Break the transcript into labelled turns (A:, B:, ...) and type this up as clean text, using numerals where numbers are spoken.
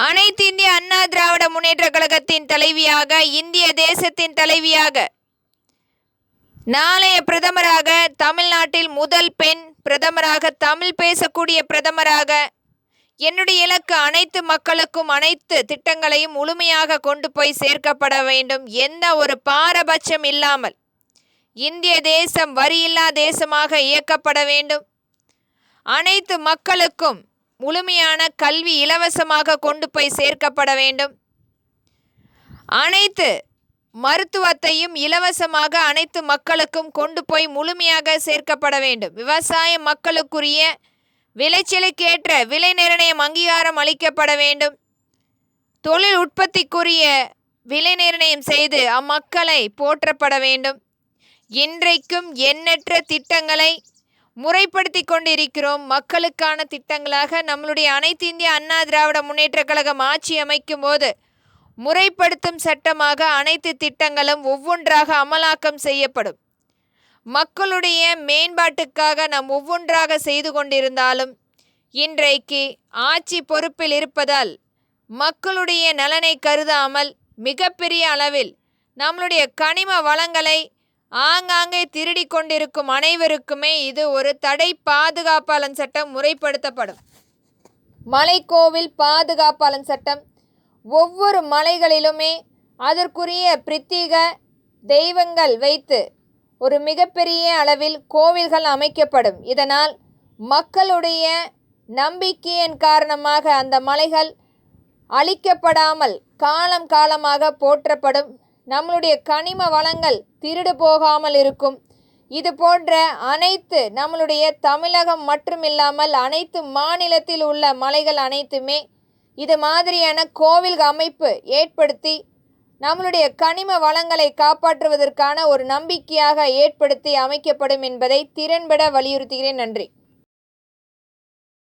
A: அனைத்து இந்திய அண்ணா திராவிட முன்னேற்ற கழகத்தின் தலைவியாக, இந்திய தேசத்தின் தலைவியாக, நாளைய பிரதமராக, தமிழ்நாட்டில் முதல் பெண் பிரதமராக, தமிழ் பேசக்கூடிய பிரதமராக, என்னுடைய இலக்கு அனைத்து மக்களுக்கும் அனைத்து திட்டங்களையும் முழுமையாக கொண்டு போய் சேர்க்கப்பட வேண்டும். எந்த ஒரு பாரபட்சம் இல்லாமல் இந்திய தேசம் வரியில்லா தேசமாக இயக்கப்பட வேண்டும். அனைத்து மக்களுக்கும் முழுமையான கல்வி இலவசமாக கொண்டு போய் சேர்க்கப்பட வேண்டும். அனைத்து மருத்துவத்தையும் இலவசமாக அனைத்து மக்களுக்கும் கொண்டு போய் முழுமையாக சேர்க்கப்பட வேண்டும். விவசாய மக்களுக்குரிய விளைச்சலுக்கேற்ற விலை நிர்ணயம் அங்கீகாரம் அளிக்கப்பட வேண்டும். தொழில் உற்பத்திக்குரிய விலை நிர்ணயம் செய்து அம்மக்களை போற்றப்பட வேண்டும். இன்றைக்கும் எண்ணற்ற திட்டங்களை முறைப்படுத்தி கொண்டிருக்கிறோம். மக்களுக்கான திட்டங்களாக நம்மளுடைய அனைத்து இந்திய அண்ணா திராவிட முன்னேற்ற கழகம் ஆட்சி அமைக்கும் போது முறைப்படுத்தும் சட்டமாக அனைத்து திட்டங்களும் ஒவ்வொன்றாக அமலாக்கம் செய்யப்படும். மக்களுடைய மேம்பாட்டுக்காக நாம் ஒவ்வொன்றாக செய்து கொண்டிருந்தாலும் இன்றைக்கு ஆட்சி பொறுப்பில் இருப்பதால் மக்களுடைய நலனை கருதாமல் மிகப்பெரிய அளவில் நம்மளுடைய கனிம வளங்களை ஆங்காங்கே திருடி கொண்டிருக்கும் அனைவருக்குமே இது ஒரு தடை பாதுகாப்பாளன் சட்டம் முறைப்படுத்தப்படும். மலைக்கோவில் பாதுகாப்பாளன் சட்டம் ஒவ்வொரு மலைகளிலுமே அதற்குரிய பிரத்யேக தெய்வங்கள் வைத்து ஒரு மிகப்பெரிய அளவில் கோவில்கள் அமைக்கப்படும். இதனால் மக்களுடைய நம்பிக்கையின் காரணமாக அந்த மலைகள் அழிக்கப்படாமல் காலம் காலமாக போற்றப்படும். நம்மளுடைய கனிம வளங்கள் திருடு போகாமல் இருக்கும். இது போன்ற அனைத்து நம்மளுடைய தமிழகம் மட்டுமில்லாமல் அனைத்து மாநிலத்தில் உள்ள மலைகள் அனைத்துமே இது மாதிரியான கோவில் அமைப்பு ஏற்படுத்தி நம்மளுடைய கனிம வளங்களை காப்பாற்றுவதற்கான ஒரு நம்பிக்கையாக ஏற்படுத்தி அமைக்கப்படும் என்பதை திறன்பட வலியுறுத்துகிறேன். நன்றி.